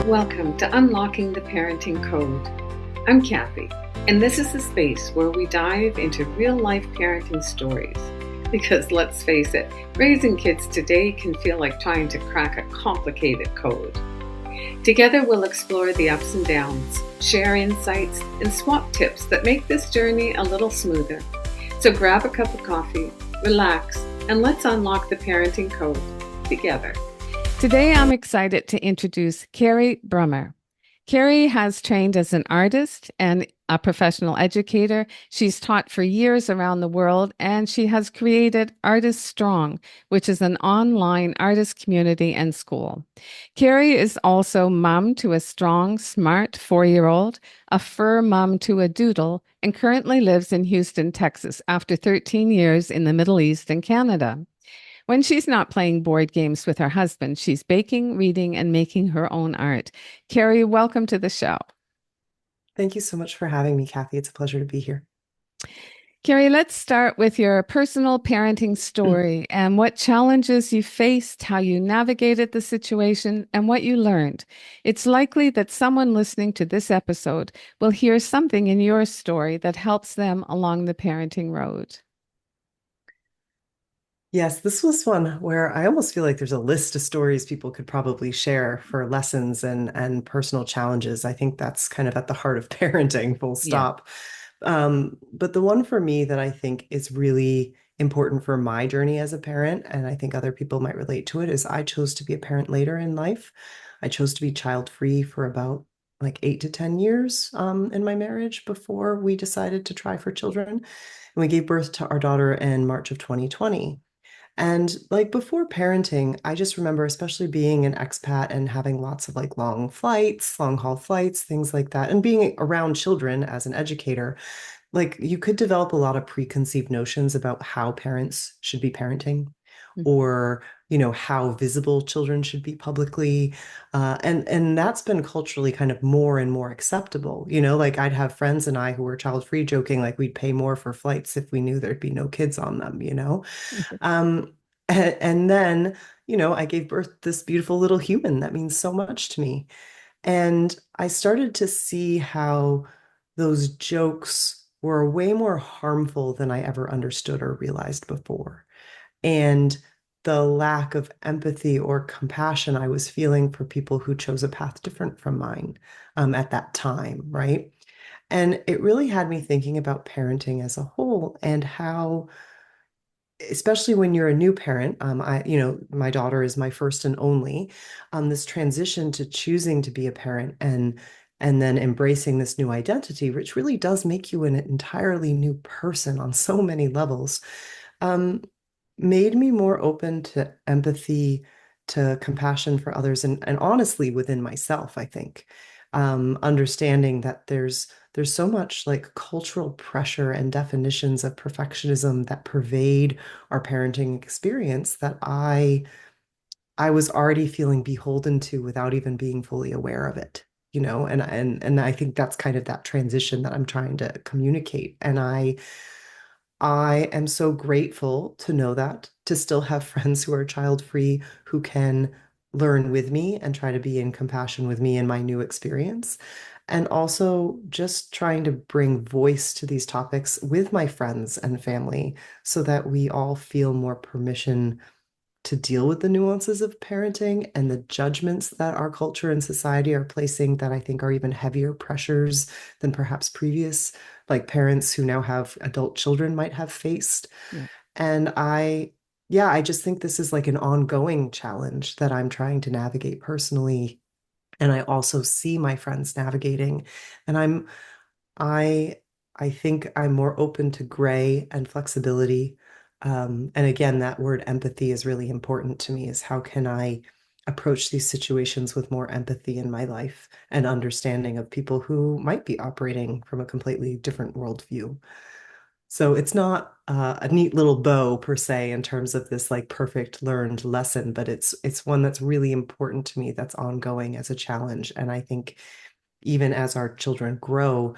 Welcome to Unlocking the Parenting Code. I'm Kathy, and this is the space where we dive into real-life parenting stories. Because let's face it, raising kids today can feel like trying to crack a complicated code. Together we'll explore the ups and downs, share insights, and swap tips that make this journey a little smoother. So grab a cup of coffee, relax, and let's unlock the parenting code together. Today, I'm excited to introduce Carrie Brummer. Carrie has trained as an artist and a professional educator. She's taught for years around the world, and she has created Artist Strong, which is an online artist community and school. Carrie is also mom to a strong, smart 4-year-old, a fur mom to a doodle, and currently lives in Houston, Texas, after 13 years in the Middle East and Canada. When she's not playing board games with her husband, she's baking, reading, and making her own art. Carrie, welcome to the show. Thank you so much for having me, Kathy. It's a pleasure to be here. Carrie, let's start with your personal parenting story and what challenges you faced, how you navigated the situation, and what you learned. It's likely that someone listening to this episode will hear something in your story that helps them along the parenting road. Yes, this was one where I almost feel like there's a list of stories people could probably share for lessons and personal challenges. I think that's kind of at the heart of parenting, full stop. But the one for me that I think is really important for my journey as a parent, and I think other people might relate to it, is I chose to be a parent later in life. I chose to be child-free for about like 8 to 10 years in my marriage before we decided to try for children. And we gave birth to our daughter in March of 2020. And like before parenting, I just remember, especially being an expat and having lots of like long flights, long haul flights, things like that, and being around children as an educator, like you could develop a lot of preconceived notions about how parents should be parenting or how visible children should be publicly, and that's been culturally kind of more and more acceptable. Like I'd have friends and I who were child free joking like we'd pay more for flights if we knew there'd be no kids on them. And then I gave birth to this beautiful little human that means so much to me. And I started to see how those jokes were way more harmful than I ever understood or realized before. And the lack of empathy or compassion I was feeling for people who chose a path different from mine at that time, right? And it really had me thinking about parenting as a whole and how, especially when you're a new parent, my daughter is my first and only, this transition to choosing to be a parent and then embracing this new identity, which really does make you an entirely new person on so many levels, um, made me more open to empathy, to compassion for others, and honestly within myself, I think. Understanding that there's so much like cultural pressure and definitions of perfectionism that pervade our parenting experience that I was already feeling beholden to without even being fully aware of it. And I think that's kind of that transition that I'm trying to communicate. And I am so grateful to know that, to still have friends who are child-free, who can learn with me and try to be in compassion with me in my new experience. And also just trying to bring voice to these topics with my friends and family so that we all feel more permission to deal with the nuances of parenting and the judgments that our culture and society are placing that I think are even heavier pressures than perhaps previous, like parents who now have adult children might have faced. Yeah. And I just think this is like an ongoing challenge that I'm trying to navigate personally. And I also see my friends navigating. And I I think I'm more open to gray and flexibility. And again, that word empathy is really important to me, is how can I approach these situations with more empathy in my life and understanding of people who might be operating from a completely different worldview. So it's not a neat little bow per se in terms of this like perfect learned lesson, but it's one that's really important to me, that's ongoing as a challenge. And I think even as our children grow,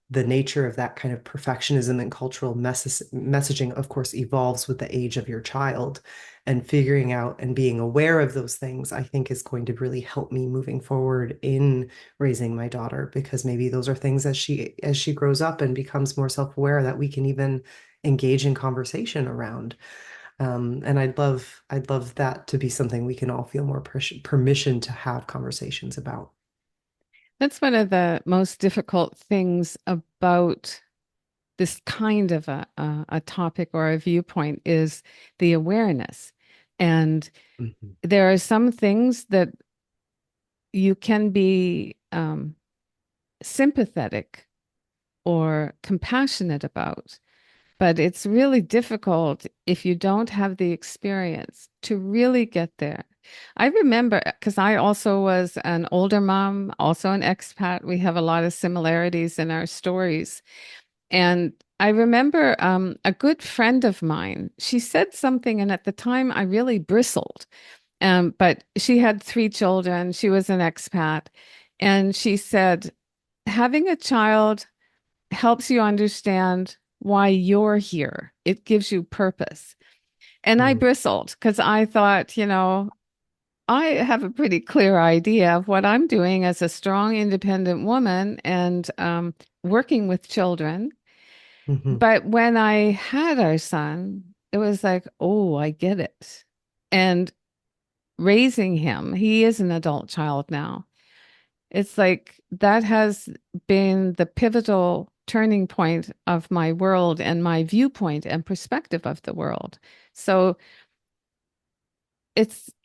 the nature of that kind of perfectionism and cultural messaging, of course, evolves with the age of your child. And figuring out and being aware of those things, I think, is going to really help me moving forward in raising my daughter, because maybe those are things as she grows up and becomes more self-aware that we can even engage in conversation around. And I'd love that to be something we can all feel more permission to have conversations about. That's one of the most difficult things about this kind of a topic or a viewpoint is the awareness. And Mhm. there are some things that you can be sympathetic or compassionate about, but it's really difficult if you don't have the experience to really get there. I remember because I also was an older mom, also an expat. We have a lot of similarities in our stories. And I remember a good friend of mine, she said something, and at the time I really bristled. But she had three children, she was an expat, and she said, having a child helps you understand why you're here. It gives you purpose. And I Mm, bristled because I thought, I have a pretty clear idea of what I'm doing as a strong, independent woman and working with children. mhm, But when I had our son, it was like, oh, I get it. And raising him, he is an adult child now. It's like that has been the pivotal turning point of my world and my viewpoint and perspective of the world. So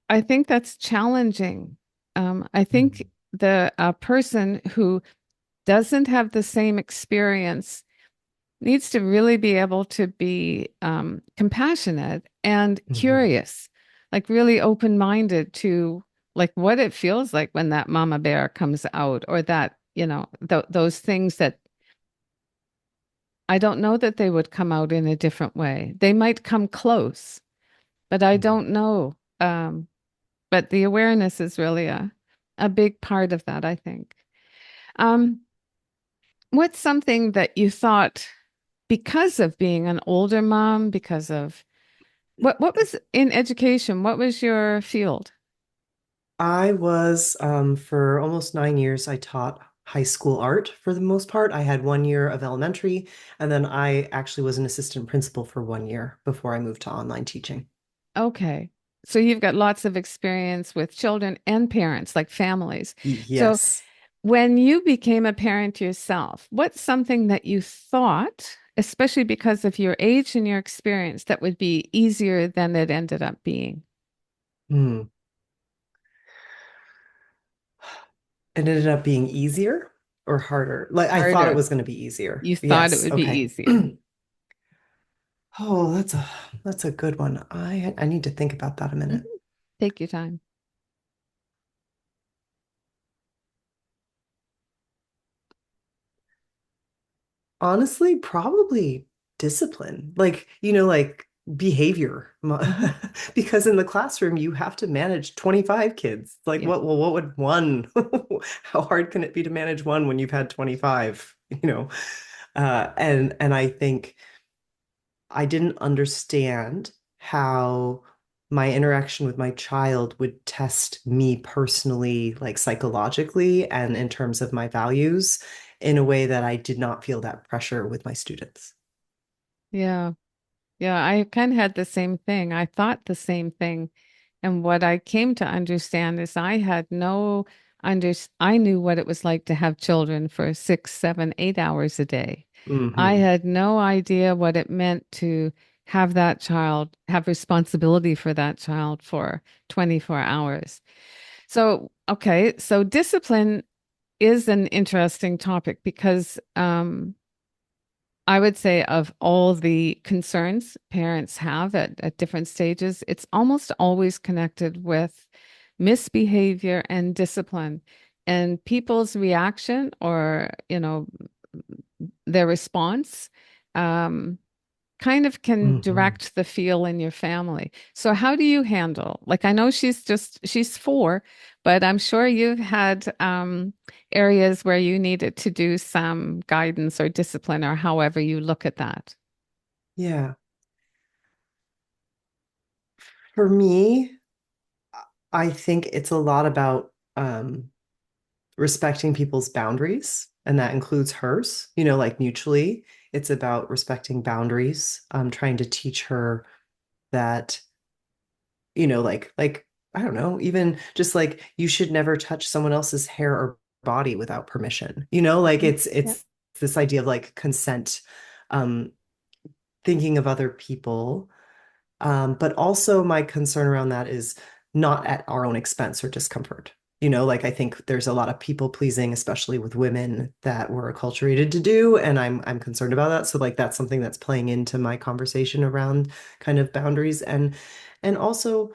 I think that's challenging. I think mhm, the person who doesn't have the same experience needs to really be able to be compassionate and mhm, curious, like really open-minded to like what it feels like when that mama bear comes out, or that, those things that I don't know that they would come out in a different way. They might come close, but I mhm. don't know. But the awareness is really a big part of that, I think. Um, what's something that you thought because of being an older mom, because of what was in education? What was your field? I was, for almost 9 years, I taught high school art for the most part. I had 1 year of elementary, and then I actually was an assistant principal for 1 year before I moved to online teaching. Okay. So you've got lots of experience with children and parents, like families. So Yes. when you became a parent yourself, what's something that you thought, especially because of your age and your experience, that would be easier than it ended up being? Hmm. It ended up being easier or harder. Like I thought it Harder. was going to be easier. You thought it Yes. would be Okay. easier. Oh, that's a good one. I need to think about that a minute. Mhm. Take your time. Honestly, probably discipline. Like behavior. Hmm. Because in the classroom you have to manage 25 kids. Like Yeah. what would one how hard can it be to manage one when you've had 25, you know? And I think I didn't understand how my interaction with my child would test me personally, like psychologically and in terms of my values, in a way that I did not feel that pressure with my students. Yeah. Yeah, I kind of had the same thing. I thought the same thing. And what I came to understand is I had no I knew what it was like to have children for 6, 7, 8 hours a day. I Hmm. had no idea what it meant to have that child, have responsibility for that child for 24 hours. So, okay, so discipline is an interesting topic because I would say of all the concerns parents have at different stages, it's almost always connected with misbehavior and discipline. And people's reaction or, their response, um, kind of can Hmm. direct the feel in your family. So how do you handle, like, I know she's 4, but I'm sure you've had areas where you needed to do some guidance or discipline or however you look at that. Yeah. For me, I think it's a lot about respecting people's boundaries, and that includes hers, like mutually. It's about respecting boundaries, trying to teach her that, like, I don't know, even just like you should never touch someone else's hair or body without permission. Like Mhm. it's Yeah. it's this idea of like consent, um, thinking of other people. But also my concern around that is not at our own expense or discomfort. Like I think there's a lot of people pleasing, especially with women, that we're acculturated to do, and I'm concerned about that. So like that's something that's playing into my conversation around kind of boundaries, and also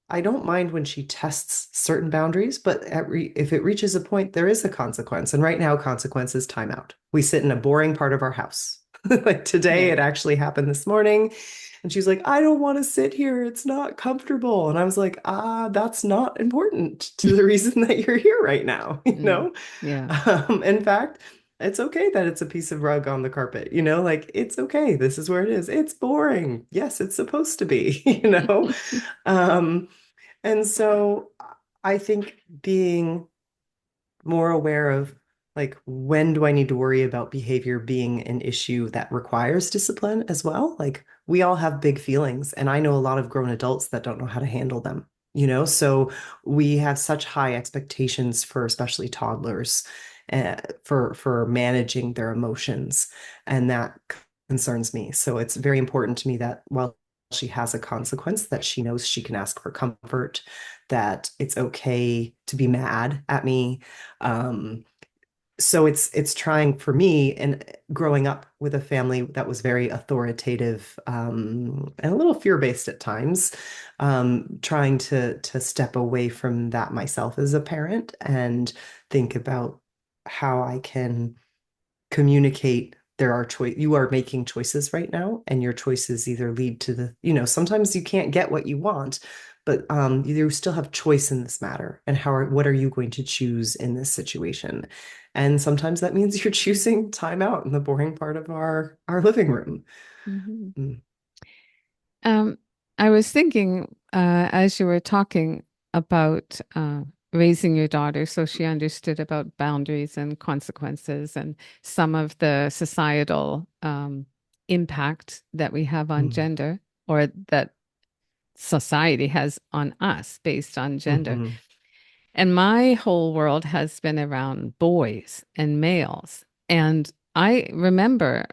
I don't mind when she tests certain boundaries, but if it reaches a point, there is a consequence. And right now, consequence is timeout. We sit in a boring part of our house. Like today, Yeah. it actually happened this morning. And she's like, I don't want to sit here. It's not comfortable. And I was like, that's not important to the reason that you're here right now, Mm. Yeah. In fact, it's okay that it's a piece of rug on the carpet, like it's okay. This is where it is. It's boring. Yes, it's supposed to be, Um, and so I think being more aware of like when do I need to worry about behavior being an issue that requires discipline as well? Like we all have big feelings, and I know a lot of grown adults that don't know how to handle them, So we have such high expectations for especially toddlers, for managing their emotions, and that concerns me. So it's very important to me that while she has a consequence, that she knows she can ask for comfort, that it's okay to be mad at me. Um, so it's trying for me, and growing up with a family that was very authoritative, and a little fear-based at times, trying to step away from that myself as a parent and think about how I can communicate there are choice you are making choices right now, and your choices either lead to sometimes you can't get what you want, but you still have choice in this matter, and what are you going to choose in this situation? And sometimes that means you're choosing time out in the boring part of our living room. Mhm. Mm. Um, I was thinking as you were talking about raising your daughter, so she understood about boundaries and consequences and some of the societal impact that we have on Mm. gender, or that society has on us based on gender. Mhm. And my whole world has been around boys and males. And I remember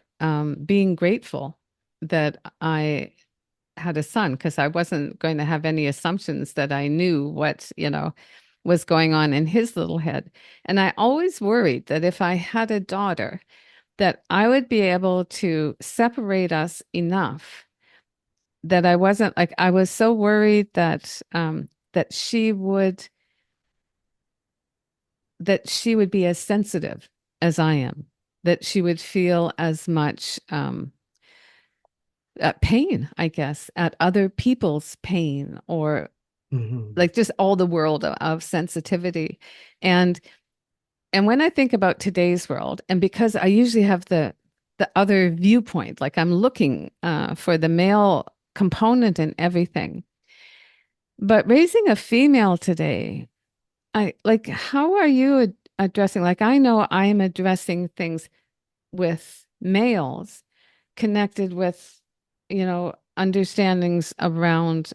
being grateful that I had a son, because I wasn't going to have any assumptions that I knew what, was going on in his little head. And I always worried that if I had a daughter, that I would be able to separate us enough that I wasn't like, I was so worried that she would be as sensitive as I am, that she would feel as much pain, I guess, at other people's pain, or Mhm. like just all the world of sensitivity. And and when I think about today's world, and because I usually have the other viewpoint, like I'm looking for the male component in everything. But raising a female today, I like, how are you addressing? Like, I know I am addressing things with males connected with, understandings around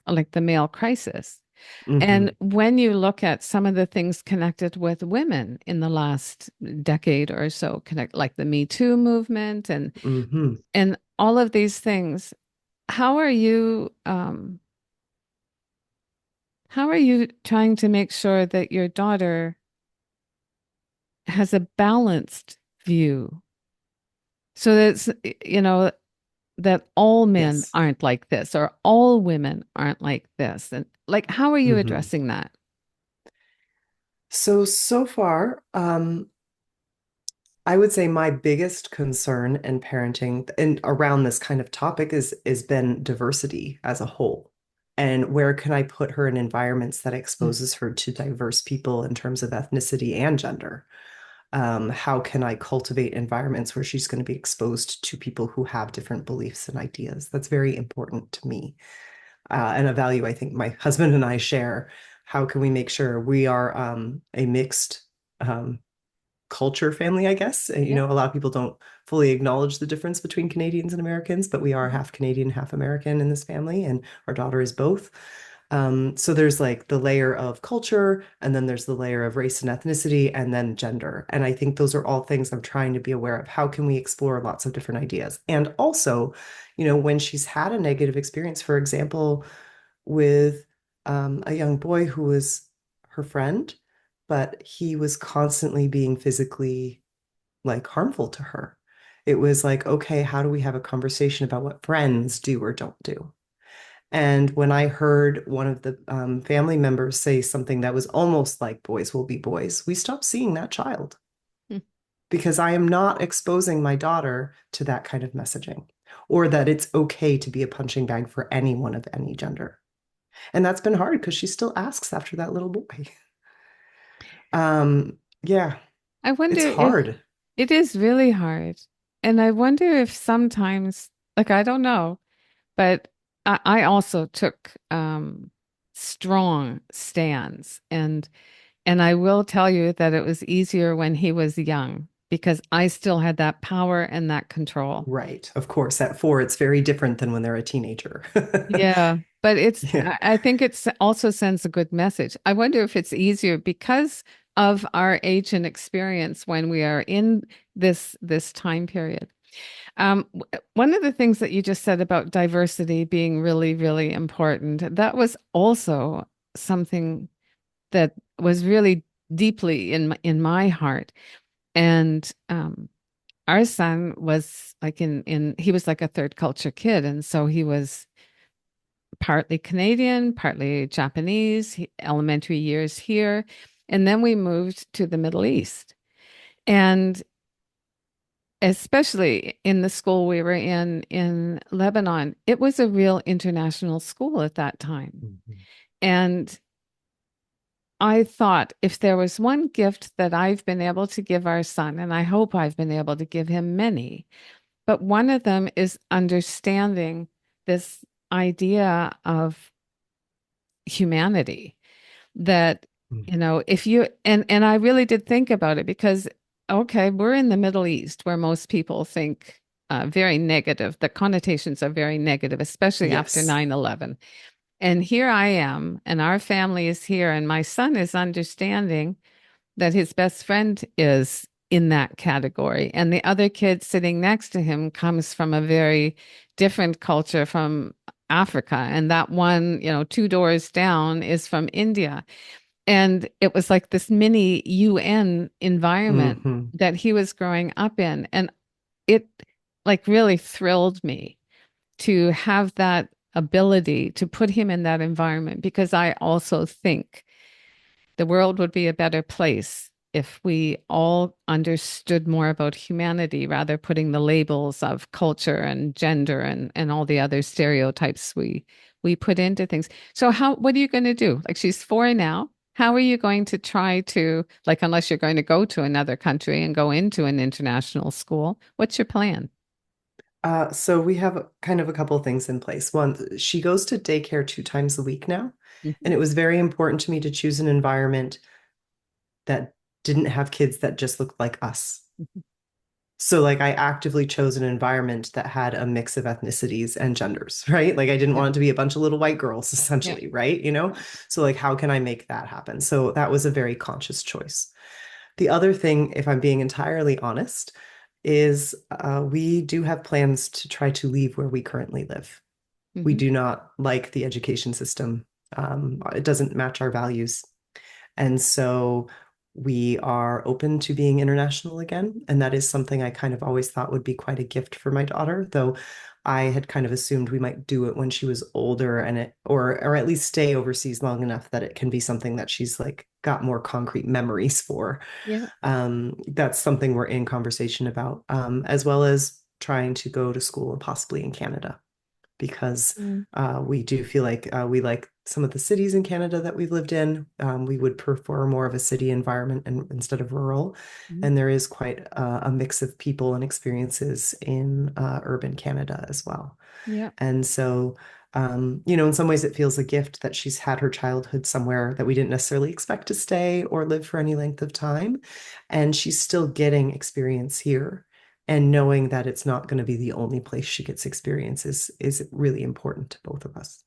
like the male crisis. And Mhm. when you look at some of the things connected with women in the last decade or so, connect like the Me Too movement Mhm. and all of these things, how are you how are you trying to make sure that your daughter has a balanced view so that that all men Yes. aren't like this or all women aren't like this, and like how are you Mhm. addressing that? So far, I would say my biggest concern in parenting and around this kind of topic is been diversity as a whole. And where can I put her in environments that Mm. exposes her to diverse people in terms of ethnicity and gender? How can I cultivate environments where she's going to be exposed to people who have different beliefs and ideas? That's very important to me. And a value I think my husband and I share. How can we make sure we are a mixed um, culture family, I guess. You Yeah. know, a lot of people don't fully acknowledge the difference between Canadians and Americans, but we are Mhm. half Canadian, half American in this family, and our daughter is both. So there's like the layer of culture, and then there's the layer of race and ethnicity, and then gender. And I think those are all things I'm trying to be aware of. How can we explore lots of different ideas? And also, you know, when she's had a negative experience, for example, with a young boy who was her friend, but he was constantly being physically like harmful to her. It was like, okay, how do we have a conversation about what friends do or don't do? And when I heard one of the family members say something that was almost like boys will be boys, we stopped seeing that child Mm. because I am not exposing my daughter to that kind of messaging or that it's okay to be a punching bag for anyone of any gender. And that's been hard because she still asks after that little boy. Yeah, I wonder it's if hard. it is really hard. And I wonder if sometimes, like, I don't know, but I also took strong stands. And I will tell you that it was easier when he was young because I still had that power and that control. Right. Of course, at 4, it's very different than when they're a teenager. Yeah, but Yeah. I think it's also sends a good message. I wonder if it's easier because of our age and experience when we are in this time period. One of the things that you just said about diversity being really, really important, that was also something that was really deeply in my heart. And our son was like in he was like a third culture kid, and so he was partly Canadian, partly Japanese, elementary years here. And then we moved to the Middle East. And especially in the school we were in Lebanon, it was a real international school at that time. Mhm. And I thought if there was one gift that I've been able to give our son, and I hope I've been able to give him many, but one of them is understanding this idea of humanity that Mm. if you and I really did think about it because okay, we're in the Middle East where most people think very negative. The connotations are very negative, especially after Yes. 9/11. And here I am, and our family is here, and my son is understanding that his best friend is in that category. And the other kid sitting next to him comes from a very different culture from Africa. And that one, 2 doors down is from India. And it was like this mini UN environment Hmm. that he was growing up in. And it like really thrilled me to have that ability to put him in that environment because I also think the world would be a better place if we all understood more about humanity rather putting the labels of culture and gender and all the other stereotypes we put into things. So what are you going to do? Like she's 4 now. How are you going to try to like unless you're going to go to another country and go into an international school, what's your plan? So we have kind of a couple of things in place. One, she goes to daycare 2 times a week now, Mhm. and it was very important to me to choose an environment that didn't have kids that just looked like us. So like I actively chose an environment that had a mix of ethnicities and genders, right? Like I didn't Yeah. want it to be a bunch of little white girls Yeah. essentially, right? You know? So like how can I make that happen? So that was a very conscious choice. The other thing, if I'm being entirely honest, is we do have plans to try to leave where we currently live. We Hmm. do not like the education system. It doesn't match our values. And so we are open to being international again. And that is something I kind of always thought would be quite a gift for my daughter, though I had kind of assumed we might do it when she was older and or at least stay overseas long enough that it can be something that she's like got more concrete memories for. Yeah. That's something we're in conversation about, as well as trying to go to school and possibly in Canada because Mm. we do feel like we like some of the cities in Canada that we've lived in. We would prefer more of a city environment instead of rural. Mhm. And there is quite a mix of people and experiences in urban Canada as well. Yeah. And so, in some ways, it feels a gift that she's had her childhood somewhere that we didn't necessarily expect to stay or live for any length of time. And she's still getting experience here. And knowing that it's not going to be the only place she gets experience is really important to both of us.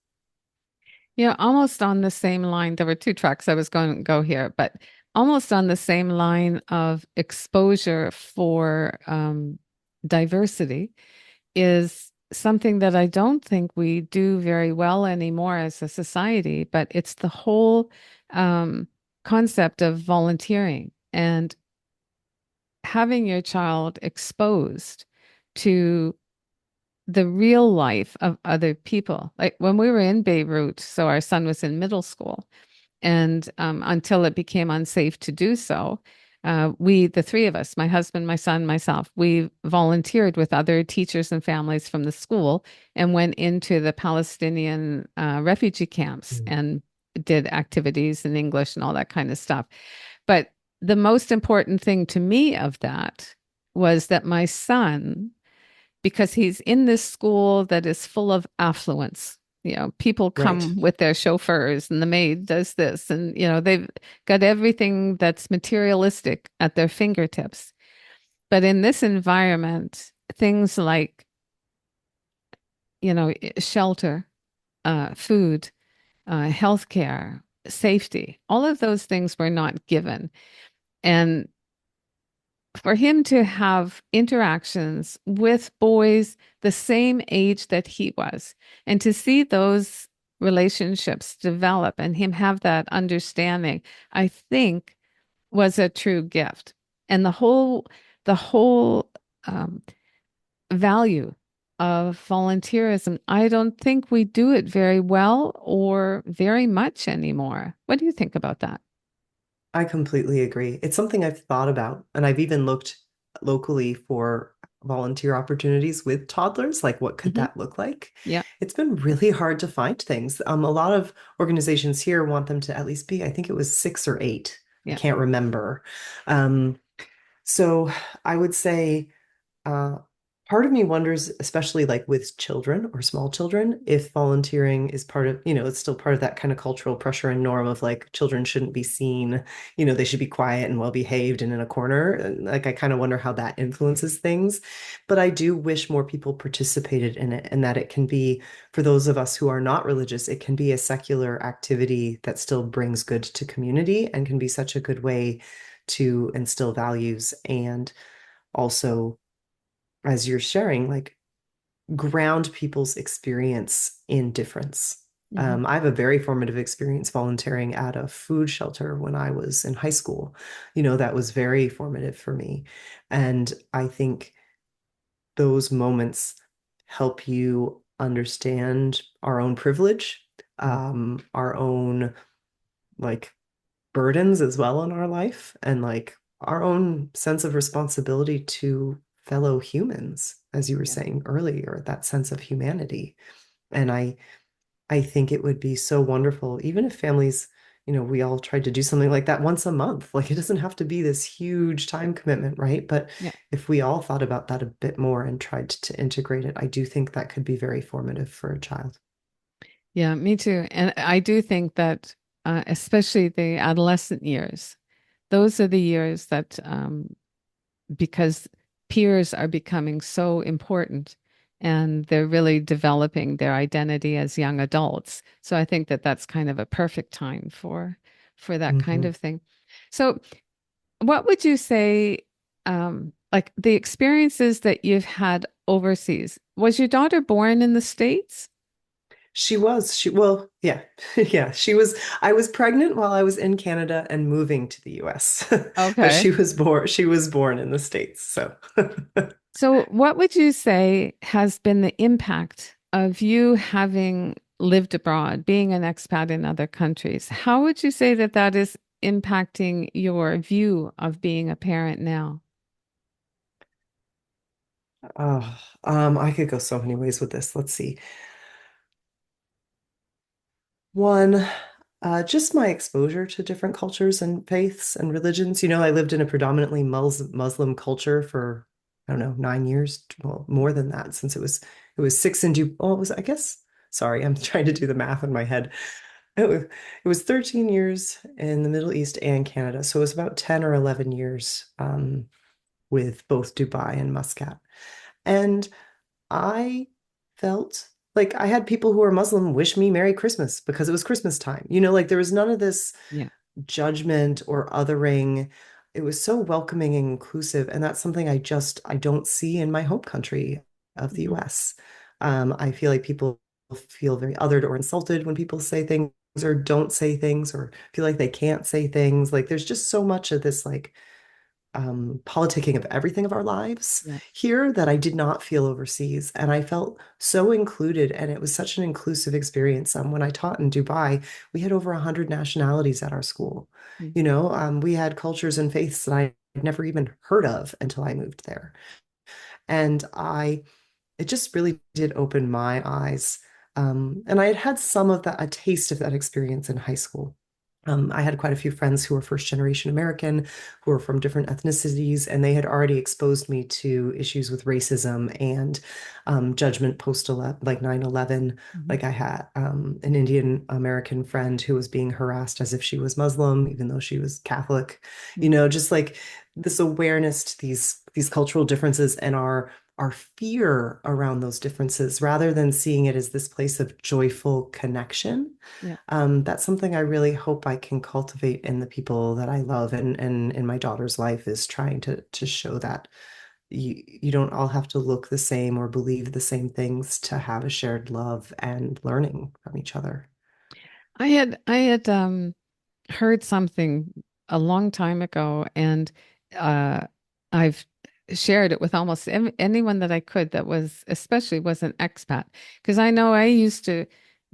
Yeah, almost on the same line. There were two tracks I was going to go here, but almost on the same line of exposure for diversity is something that I don't think we do very well anymore as a society, but it's the whole um, concept of volunteering and having your child exposed to the real life of other people. Like when we were in Beirut, so our son was in middle school, and until it became unsafe to do so, the three of us, my husband, my son, myself, we volunteered with other teachers and families from the school and went into the Palestinian refugee camps Mm. and did activities in English and all that kind of stuff. But the most important thing to me of that was that my son, because he's in this school that is full of affluence. You know, people Right. come with their chauffeurs and the maid does this, and, they've got everything that's materialistic at their fingertips. But in this environment, things like, shelter, food, healthcare, safety, all of those things were not given. And for him to have interactions with boys the same age that he was, and to see those relationships develop and him have that understanding, I think was a true gift. And the whole um, value of volunteerism, I don't think we do it very well or very much anymore. What do you think about that? I completely agree. It's something I've thought about, and I've even looked locally for volunteer opportunities with toddlers. Like, what could Hmm. that look like? Yeah, It's been really hard to find things. A lot of organizations here want them to at least be, I think it was 6 or 8. I yeah. can't remember. Um, so I would say uh, part of me wonders, especially like with children or small children, if volunteering is part of, it's still part of that kind of cultural pressure and norm of like children shouldn't be seen, they should be quiet and well behaved and in a corner. And, like, I kind of wonder how that influences things. But I do wish more people participated in it and that it can be, for those of us who are not religious, it can be a secular activity that still brings good to community and can be such a good way to instill values and also, as you're sharing, like ground people's experience in difference. Hmm. I have a very formative experience volunteering at a food shelter when I was in high school. That was very formative for me. And I think those moments help you understand our own privilege, our own like burdens as well in our life, and like our own sense of responsibility to fellow humans, as you were Yeah. saying earlier, that sense of humanity. And I think it would be so wonderful, even if families, we all tried to do something like that once a month. Like, it doesn't have to be this huge time commitment, right? But Yeah. if we all thought about that a bit more and tried to integrate it, I do think that could be very formative for a child. Yeah, me too. And I do think that, especially the adolescent years, those are the years that, because peers are becoming so important and they're really developing their identity as young adults. So I think that that's kind of a perfect time for that kind Mhm. of thing. So what would you say, like the experiences that you've had overseas? Was your daughter born in the States? Well, yeah, yeah, I was pregnant while I was in Canada and moving to the US, but Okay. she was born in the States. So, So, what would you say has been the impact of you having lived abroad, being an expat in other countries? How would you say that that is impacting your view of being a parent now? Oh, I could go so many ways with this. Let's see. One, just my exposure to different cultures and faiths and religions. I lived in a predominantly Muslim culture for, I don't know, 9 years, well, more than that, since it was six in Du oh, it was, I guess, sorry, I'm trying to do the math in my head. It was 13 years in the Middle East and Canada. So it was about 10 or 11 years with both Dubai and Muscat. And I felt like I had people who were Muslim wish me Merry Christmas because it was Christmas time. Like there was none of this Yeah. judgment or othering. It was so welcoming and inclusive, and that's something I don't see in my home country of the Hmm. US. I feel like people feel very othered or insulted when people say things or don't say things or feel like they can't say things. Like there's just so much of this like politicking of everything of our lives Yeah. here that I did not feel overseas. And I felt so included. And it was such an inclusive experience. When I taught in Dubai, we had over 100 nationalities at our school. Mm. We had cultures and faiths that I had never even heard of until I moved there. And it just really did open my eyes. And I had had some of that, a taste of that experience in high school. I had quite a few friends who were first generation American, who were from different ethnicities, and they had already exposed me to issues with racism and judgment post like 9/11. Hmm. Like I had an Indian American friend who was being harassed as if she was Muslim, even though she was Catholic. Just like this awareness to these cultural differences and our fear around those differences, rather than seeing it as this place of joyful connection. Yeah. That's something I really hope I can cultivate in the people that I love, and in my daughter's life, is trying to show that you don't all have to look the same or believe the same things to have a shared love and learning from each other. I had heard something a long time ago, and uh, I've shared it with almost anyone that I could that especially was an expat. Because I know I used to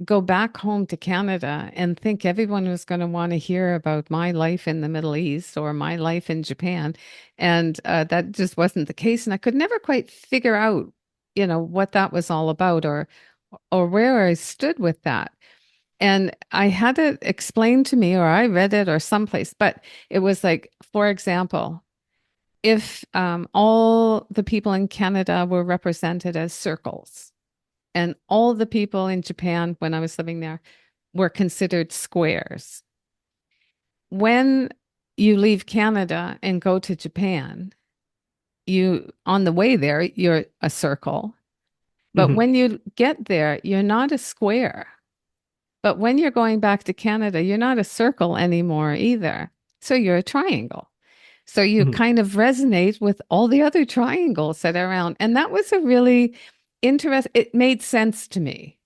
go back home to Canada and think everyone was going to want to hear about my life in the Middle East or my life in Japan. And that just wasn't the case. And I could never quite figure out, what that was all about or where I stood with that. And I had it explained to me, or I read it or someplace, but it was like, for example, if all the people in Canada were represented as circles, and all the people in Japan, when I was living there, were considered squares. When you leave Canada and go to Japan, on the way there, you're a circle. But Mhm, when you get there, you're not a square. But when you're going back to Canada, you're not a circle anymore either. So you're a triangle. So you mhm. kind of resonate with all the other triangles that are around. And that was a really it made sense to me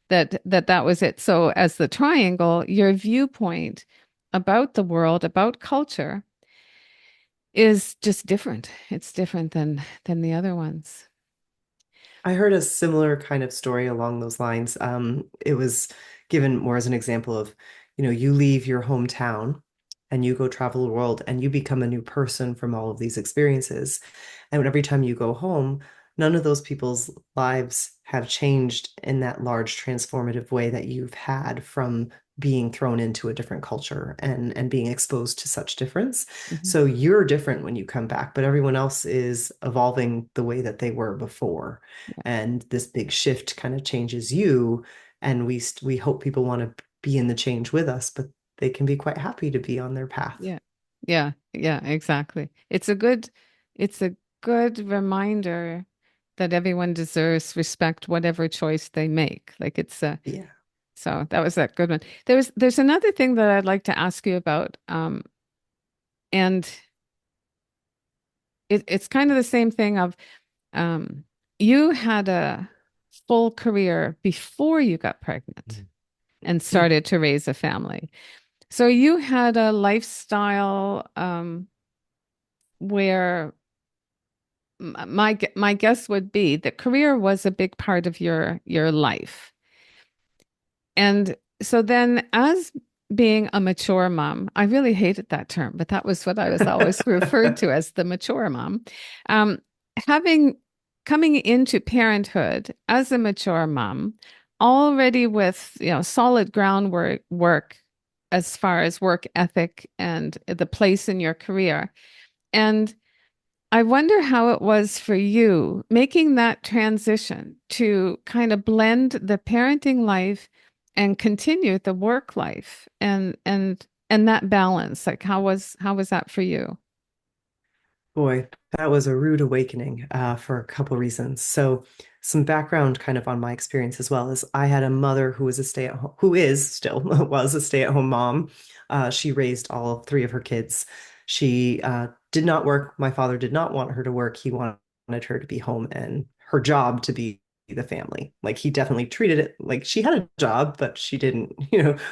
that was it. So as the triangle, your viewpoint about the world, about culture is just different. It's different than the other ones. I heard a similar kind of story along those lines. It was given more as an example of, you leave your hometown and you go travel the world and you become a new person from all of these experiences. And every time you go home, none of those people's lives have changed in that large transformative way that you've had from being thrown into a different culture and being exposed to such difference. Mhm. So you're different when you come back, but everyone else is evolving the way that they were before. Yeah. And this big shift kind of changes you. And we hope people want to be in the change with us, but they can be quite happy to be on their path. Yeah. Yeah. Yeah, exactly. It's a good reminder that everyone deserves respect whatever choice they make. Like Yeah. so that was a good one. There's another thing that I'd like to ask you about. And it's kind of the same thing of um you had a full career before you got pregnant and started to raise a family. So you had a lifestyle where my guess would be that career was a big part of your life. And so then as being a mature mom, I really hated that term, but that was what I was always referred to as the mature mom. Um, having coming into parenthood as a mature mom, already with, solid groundwork work as far as work ethic and the place in your career. And I wonder how it was for you making that transition to kind of blend the parenting life and continue the work life and that balance. Like how was that for you? Boy, that was a rude awakening for a couple reasons. So, some background kind of on my experience as well is I had a mother who was a stay-at-home, who is still was a stay-at-home mom. She raised all three of her kids. She did not work. My father did not want her to work. He wanted her to be home and her job to be the family. Like he definitely treated it like she had a job, but she didn't,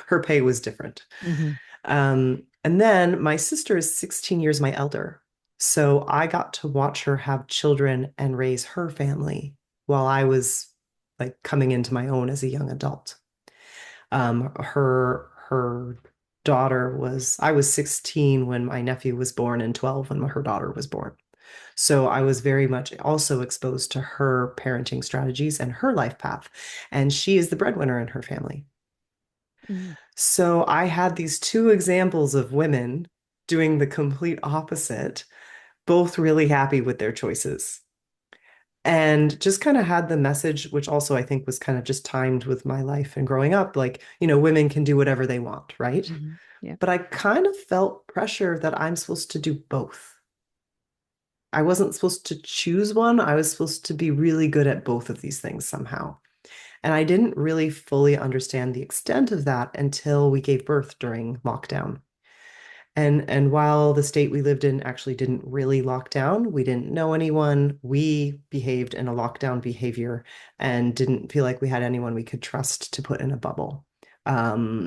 her pay was different. Hmm. And then my sister is 16 years my elder. So I got to watch her have children and raise her family while I was like coming into my own as a young adult. Her daughter was I was 16 when my nephew was born and 12 when her daughter was born. So I was very much also exposed to her parenting strategies and her life path. And she is the breadwinner in her family. Hmm. So I had these two examples of women doing the complete opposite, both really happy with their choices. And just kind of had the message, which also I think was kind of just timed with my life and growing up, like, women can do whatever they want, right? Hmm. Yeah. But I kind of felt pressure that I'm supposed to do both. I wasn't supposed to choose one. I was supposed to be really good at both of these things somehow. And I didn't really fully understand the extent of that until we gave birth during lockdown. And while the state we lived in actually didn't really lock down, we didn't know anyone. We behaved in a lockdown behavior and didn't feel like we had anyone we could trust to put in a bubble.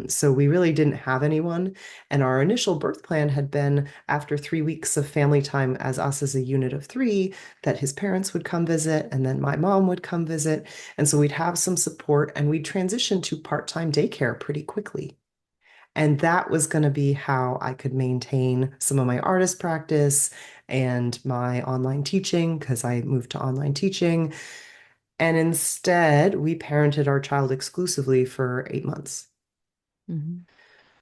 So we really didn't have anyone. And our initial birth plan had been after 3 weeks of family time as us as a unit of three, that his parents would come visit and then my mom would come visit. And so we'd have some support and we'd transition to part-time daycare pretty quickly. And that was going to be how I could maintain some of my artist practice and my online teaching because I moved to online teaching. And instead, we parented our child exclusively for 8 months. Hmm.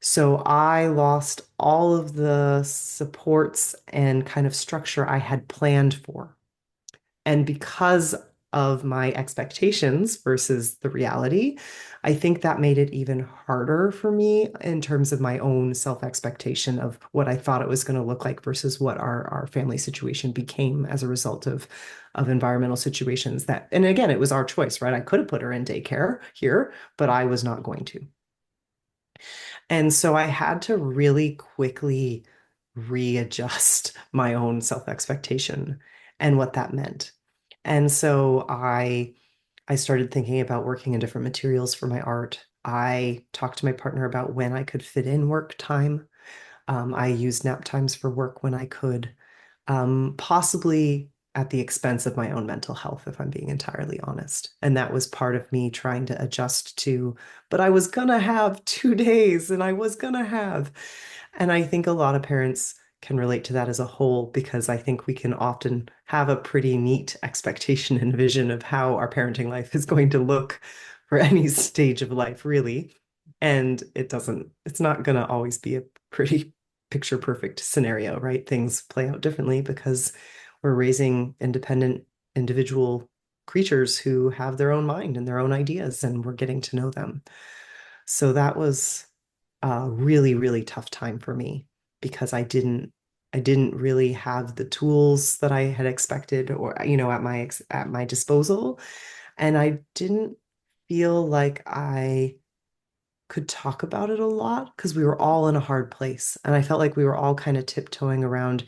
So I lost all of the supports and kind of structure I had planned for. And because of my expectations versus the reality, I think that made it even harder for me in terms of my own self-expectation of what I thought it was going to look like versus what our family situation became as a result of environmental situations that, and again, it was our choice, right? I could have put her in daycare here, but I was not going to. And so I had to really quickly readjust my own self-expectation and what that meant. And so I started thinking about working in different materials for my art. I talked to my partner about when I could fit in work time. I used nap times for work when I could, possibly at the expense of my own mental health, if I'm being entirely honest. And that was part of me trying to adjust to, but I was gonna have 2 days and I was gonna have. And I think a lot of parents can relate to that as a whole because I think we can often have a pretty neat expectation and vision of how our parenting life is going to look for any stage of life, really. And it's not going to always be a pretty picture perfect scenario, right? Things play out differently because we're raising independent individual creatures who have their own mind and their own ideas, and we're getting to know them. So that was a really, really tough time for me because I didn't really have the tools that I had expected or at my disposal, and I didn't feel like I could talk about it a lot because we were all in a hard place. And I felt like we were all kind of tiptoeing around,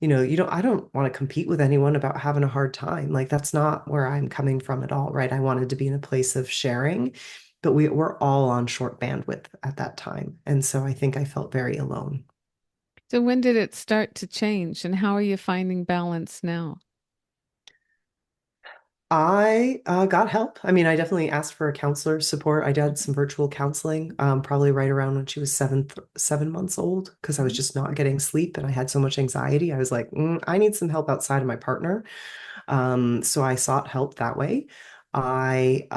I don't want to compete with anyone about having a hard time. Like that's not where I'm coming from at all, right? I wanted to be in a place of sharing, but we were all on short bandwidth at that time. And so I think I felt very alone. So when did it start to change and how are you finding balance now? I got help. I mean, I definitely asked for a counselor support. I did some virtual counseling, probably right around when she was 7 months old, because I was Mhm. just not getting sleep and I had so much anxiety. I was like, I need some help outside of my partner. So I sought help that way. I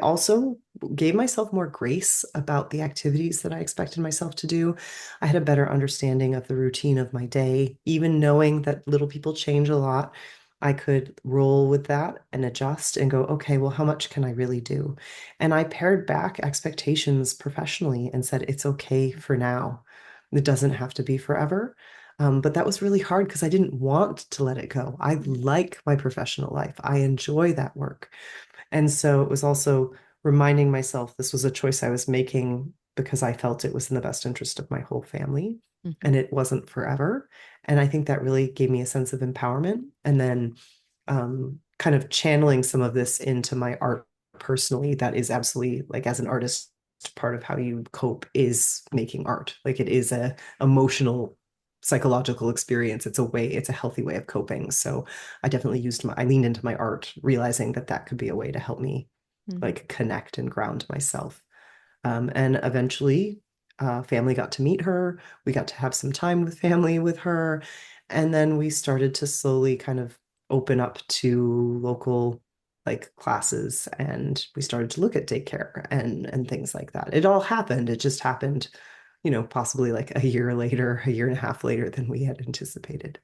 also gave myself more grace about the activities that I expected myself to do. I had a better understanding of the routine of my day, even knowing that little people change a lot. I could roll with that and adjust and go, okay, well, how much can I really do? And I pared back expectations professionally and said, it's okay for now. It doesn't have to be forever. But that was really hard because I didn't want to let it go. I like my professional life. I enjoy that work. And so it was also reminding myself this was a choice I was making because I felt it was in the best interest of my whole family Mhm. and it wasn't forever. And I think that really gave me a sense of empowerment. And then kind of channeling some of this into my art personally, that is absolutely like as an artist, part of how you cope is making art. Like it is a emotional psychological experience. It's a way, it's a healthy way of coping. So I leaned into my art, realizing that that could be a way to help me Mhm. like connect and ground myself. And eventually, family got to meet her. We got to have some time with family with her. And then we started to slowly kind of open up to local like classes and we started to look at daycare and things like that. It all happened. It just happened, possibly like a year later, a year and a half later than we had anticipated.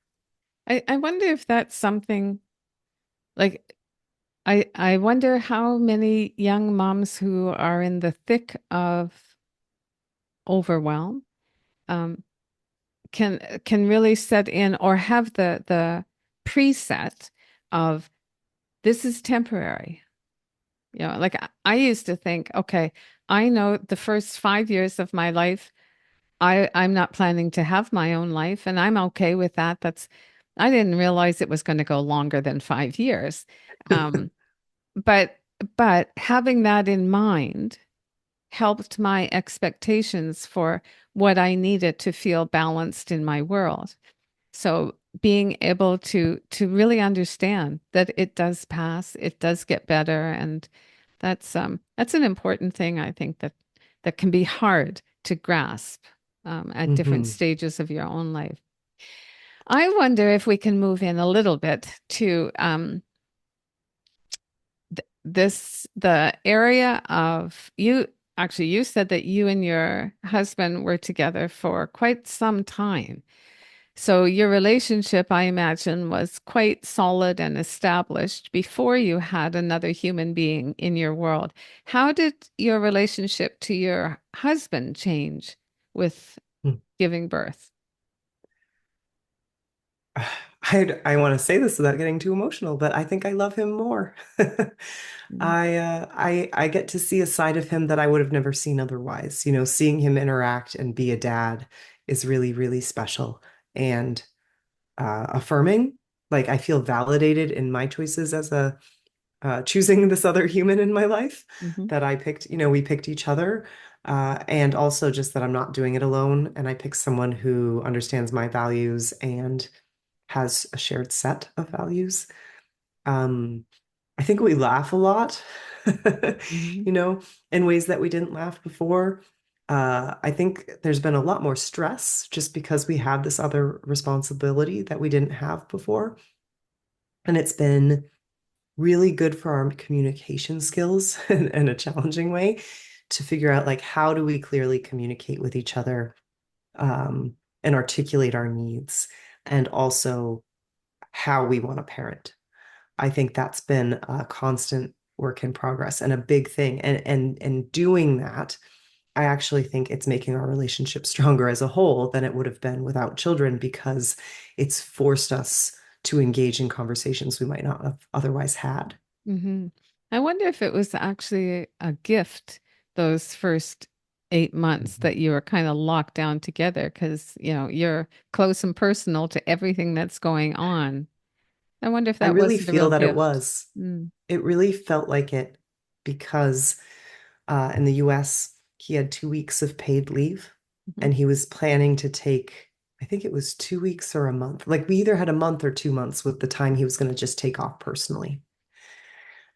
I wonder if that's something like I wonder how many young moms who are in the thick of overwhelm um, can really set in or have the preset of this is temporary. Like I used to think, okay, I know the first 5 years of my life, I'm not planning to have my own life, and I'm okay with that. I didn't realize it was going to go longer than 5 years. Um, but but having that in mind helped my expectations for what I needed to feel balanced in my world. So being able to really understand that it does pass, it does get better, and that's an important thing I think that can be hard to grasp at different Hmm. stages of your own life. I wonder if we can move in a little bit to the area of you. Actually, you said that you and your husband were together for quite some time. So your relationship, I imagine, was quite solid and established before you had another human being in your world. How did your relationship to your husband change with giving birth? I want to say this without getting too emotional, but I think I love him more. Mhm. I get to see a side of him that I would have never seen otherwise. Seeing him interact and be a dad is really, really special and affirming. Like I feel validated in my choices as a choosing this other human in my life Mhm. that I picked. We picked each other. And also just that I'm not doing it alone. And I picked someone who understands my values and has a shared set of values. Um, I think we laugh a lot, Mhm. you know, in ways that we didn't laugh before. I think there's been a lot more stress just because we have this other responsibility that we didn't have before. And it's been really good for our communication skills in a challenging way to figure out like how do we clearly communicate with each other um, and articulate our needs and also how we want to parent. I think that's been a constant work in progress and a big thing. And doing that, I actually think it's making our relationship stronger as a whole than it would have been without children because it's forced us to engage in conversations we might not have otherwise had. Mhm. I wonder if it was actually a gift those first 8 months Mhm. that you were kind of locked down together because, you're close and personal to everything that's going on. I wonder if I that really was the real feel that it gift. was. Mm. It really felt like it because in the US, he had 2 weeks of paid leave Mhm. and he was planning to take, I think it was 2 weeks or a month. Like we either had a month or 2 months with the time he was going to just take off personally.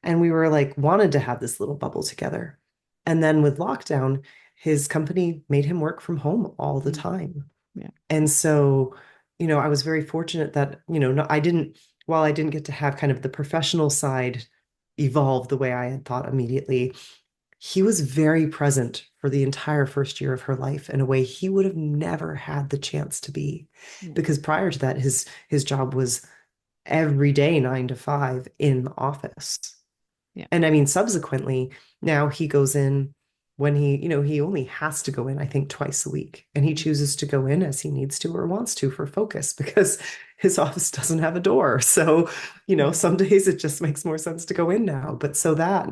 And we were like, wanted to have this little bubble together. And then with lockdown, his company made him work from home all the Mm. time. Yeah. And so, I was very fortunate that, no, while I didn't get to have kind of the professional side evolve the way I had thought immediately, he was very present for the entire first year of her life in a way he would have never had the chance to be. Yeah. Because prior to that, his job was every day, 9 to 5 in the office. Yeah. And I mean, subsequently, now he goes in when he only has to go in, I think, twice a week. And he Mm. chooses to go in as he needs to or wants to for focus because his office doesn't have a door. So, Yeah. some days it just makes more sense to go in now. But so that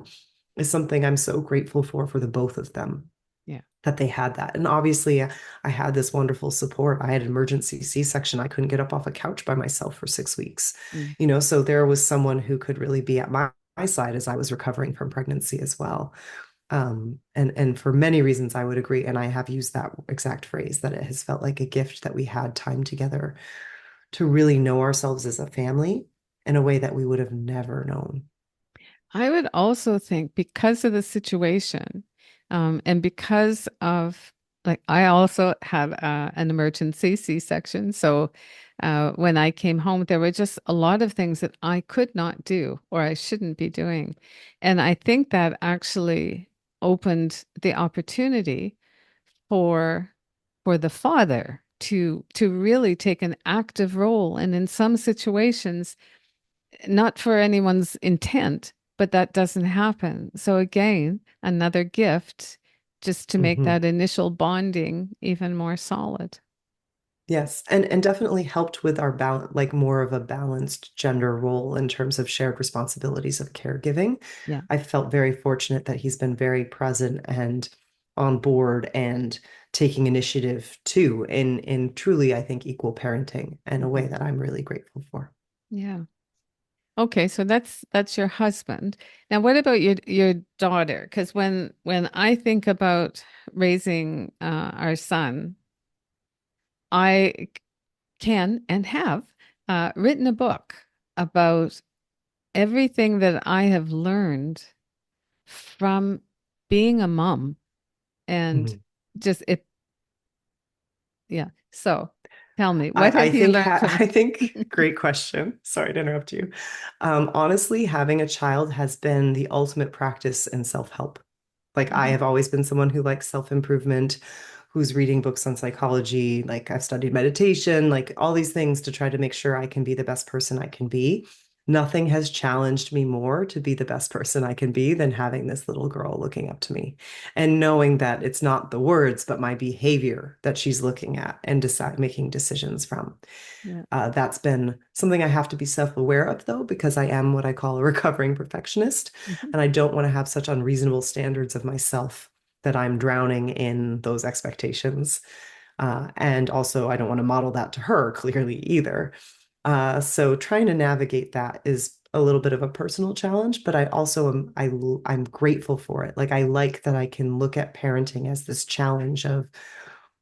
is something I'm so grateful for the both of them, Yeah. that they had that. And obviously, I had this wonderful support. I had an emergency C-section. I couldn't get up off a couch by myself for 6 weeks. Mm. So there was someone who could really be at my side as I was recovering from pregnancy as well. And for many reasons, I would agree. And I have used that exact phrase, that it has felt like a gift that we had time together to really know ourselves as a family in a way that we would have never known. I would also think because of the situation, and because of like I also had an emergency C-section. So when I came home, there were just a lot of things that I could not do or I shouldn't be doing. And I think that actually opened the opportunity for the father to really take an active role. And in some situations, not for anyone's intent, but that doesn't happen. So again, another gift just to make Mhm. that initial bonding even more solid. Yes, and definitely helped with our balance, like more of a balanced gender role in terms of shared responsibilities of caregiving. Yeah. I felt very fortunate that he's been very present and on board and taking initiative too in truly, I think, equal parenting in a way Mhm. that I'm really grateful for. Yeah. Okay, so that's your husband. Now, what about your daughter? Because when I think about raising our son, I can and have written a book about everything that I have learned from being a mom and Mhm. just it. Yeah. So tell me, what I have you think learned from? I think great question. Sorry to interrupt you. Honestly, having a child has been the ultimate practice in self-help. Like I Mhm. have always been someone who likes self-improvement, who's reading books on psychology, like I've studied meditation, like all these things to try to make sure I can be the best person I can be. Nothing has challenged me more to be the best person I can be than having this little girl looking up to me and knowing that it's not the words, but my behavior that she's looking at and making decisions from. Yeah. That's been something I have to be self-aware of, though, because I am what I call a recovering perfectionist, Mhm. and I don't want to have such unreasonable standards of myself that I'm drowning in those expectations. And also, I don't want to model that to her clearly either. So trying to navigate that is a little bit of a personal challenge, but I also I'm grateful for it. Like I like that I can look at parenting as this challenge of,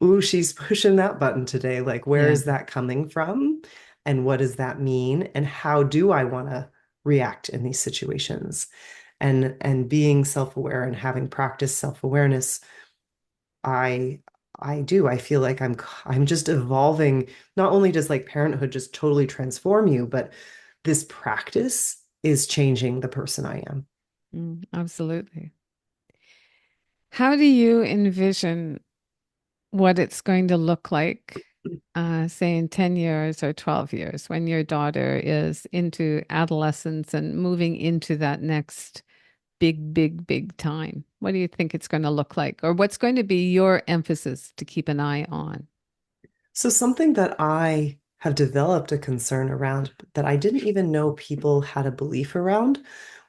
ooh, she's pushing that button today. Like, where Yeah. is that coming from? And what does that mean? And how do I want to react in these situations? And being self-aware and having practiced self-awareness, I I do. I feel like I'm just evolving. Not only does like parenthood just totally transform you, but this practice is changing the person I am. Absolutely. How do you envision what it's going to look like, say in 10 years or 12 years when your daughter is into adolescence and moving into that next big, big, big time? What do you think it's going to look like? Or what's going to be your emphasis to keep an eye on? So something that I have developed a concern around that I didn't even know people had a belief around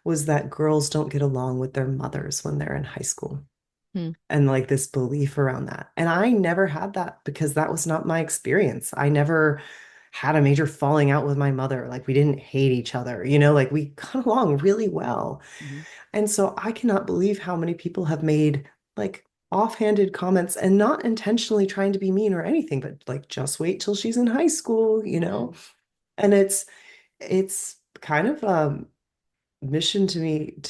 was that girls don't get along with their mothers when they're in high school. Hmm. And like this belief around that. And I never had that because that was not my experience. I never had a major falling out with my mother. Like we didn't hate each other, like we got along really well. Mhm. And so I cannot believe how many people have made like offhanded comments and not intentionally trying to be mean or anything, but like just wait till she's in high school. Mhm. And it's kind of mission to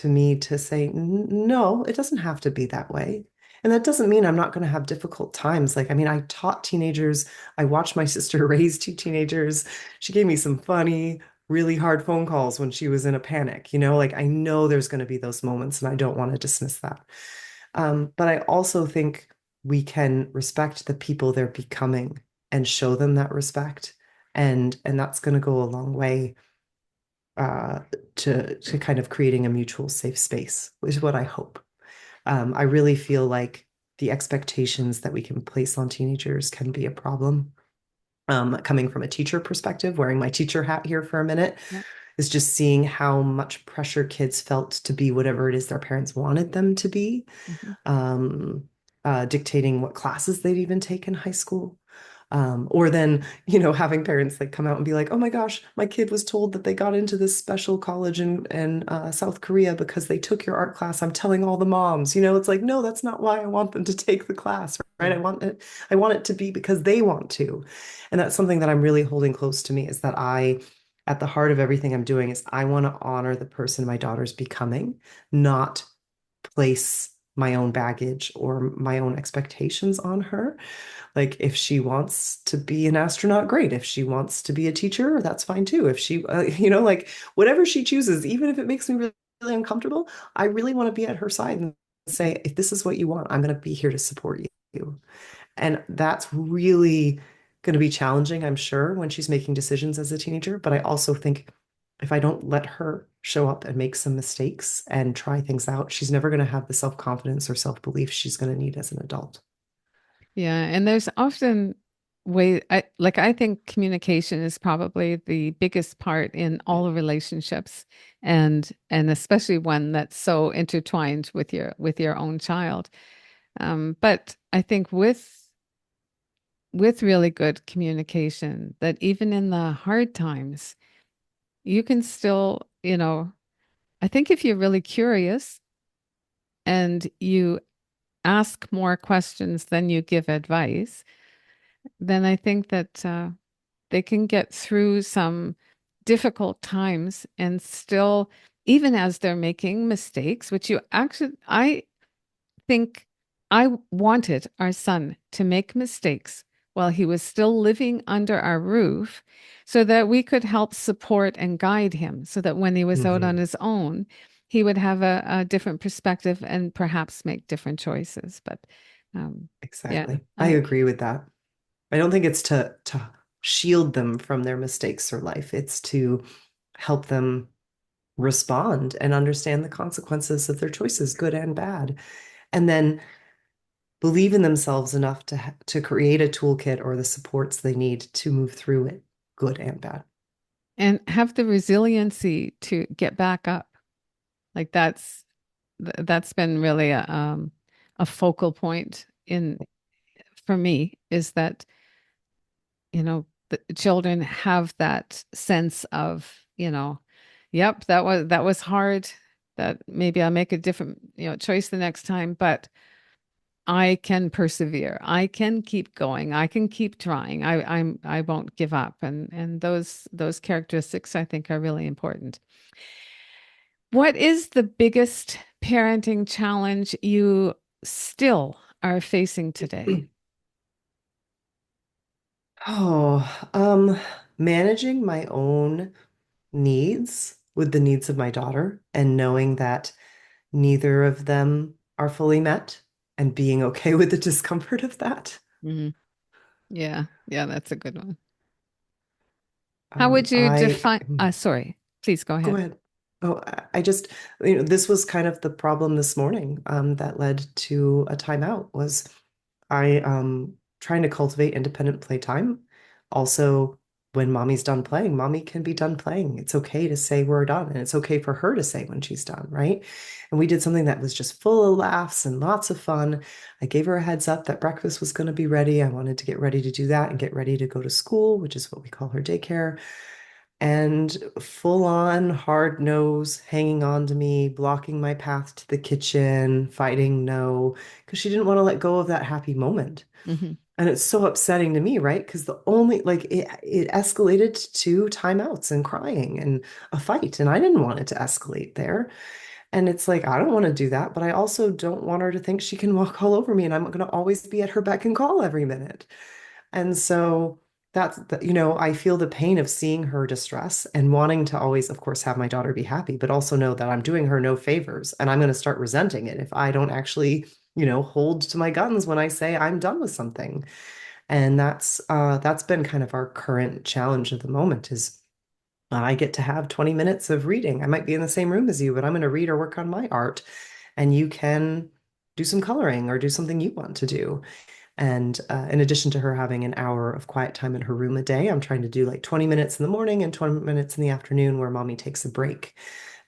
me to say, No, it doesn't have to be that way. And that doesn't mean I'm not going to have difficult times. Like, I mean, I taught teenagers. I watched my sister raise two teenagers. She gave me some funny, really hard phone calls when she was in a panic. Like I know there's going to be those moments, and I don't want to dismiss that. But I also think we can respect the people they're becoming and show them that respect. And that's going to go a long way uh, to kind of creating a mutual safe space, which is what I hope. I really feel like the expectations that we can place on teenagers can be a problem. Coming from a teacher perspective, wearing my teacher hat here for a minute, Yeah. is just seeing how much pressure kids felt to be whatever it is their parents wanted them to be, Hmm. um, dictating what classes they'd even take in high school. Or then, having parents like come out and be like, oh my gosh, my kid was told that they got into this special college in South Korea because they took your art class. I'm telling all the moms, it's like, no, that's not why I want them to take the class, right? Yeah. I want it to be because they want to. And that's something that I'm really holding close to me is that at the heart of everything I'm doing is I want to honor the person my daughter's becoming, not place my own baggage or my own expectations on her. Like if she wants to be an astronaut, great. If she wants to be a teacher, that's fine too. If she, like whatever she chooses, even if it makes me really, really uncomfortable, I really want to be at her side and say, if this is what you want, I'm going to be here to support you. And that's really going to be challenging, I'm sure, when she's making decisions as a teenager. But I also think if I don't let her show up and make some mistakes and try things out, she's never going to have the self-confidence or self-belief she's going to need as an adult. Yeah, and there's often I think communication is probably the biggest part in all the relationships, and especially one that's so intertwined with your own child. But I think with really good communication, that even in the hard times, you can still, I think if you're really curious and you ask more questions than you give advice, then I think that they can get through some difficult times and still, even as they're making mistakes, which I think I wanted our son to make mistakes while he was still living under our roof so that we could help support and guide him so that when he was out on Mhm. his own, he would have a different perspective and perhaps make different choices. But yeah, Exactly. I agree with that. I don't think it's to shield them from their mistakes or life. It's to help them respond and understand the consequences of their choices, good and bad. And then believe in themselves enough to create a toolkit or the supports they need to move through it, good and bad. and have the resiliency to get back up. Like that's been really a focal point in for me is that the children have that sense of yep, that was hard, that maybe I'll make a different choice the next time, but I can persevere, I can keep going, I can keep trying, I won't give up, and those characteristics I think are really important. What is the biggest parenting challenge you still are facing today? Oh, managing my own needs with the needs of my daughter and knowing that neither of them are fully met and being okay with the discomfort of that. Mhm. Yeah, yeah, that's a good one. How would you I define, sorry, please go Go ahead. ahead. Oh, I just, this was kind of the problem this morning, that led to a timeout was I trying to cultivate independent playtime. Also, when mommy's done playing, mommy can be done playing. It's okay to say we're done, and it's okay for her to say when she's done, right? And we did something that was just full of laughs and lots of fun. I gave her a heads up that breakfast was going to be ready. I wanted to get ready to do that and get ready to go to school, which is what we call her daycare. And full on hard nose hanging on to me, blocking my path to the kitchen, fighting no, because she didn't want to let go of that happy moment. Hmm. And it's so upsetting to me, right? Because the only like it escalated to timeouts and crying and a fight, and I didn't want it to escalate there. And it's like I don't want to do that, but I also don't want her to think she can walk all over me, and I'm going to always be at her beck and call every minute. And so I feel the pain of seeing her distress and wanting to always, of course, have my daughter be happy, but also know that I'm doing her no favors and I'm going to start resenting it if I don't actually, hold to my guns when I say I'm done with something. And that's been kind of our current challenge at the moment is I get to have 20 minutes of reading. I might be in the same room as you, but I'm going to read or work on my art, and you can do some coloring or do something you want to do. And in addition to her having an hour of quiet time in her room a day, I'm trying to do like 20 minutes in the morning and 20 minutes in the afternoon where mommy takes a break,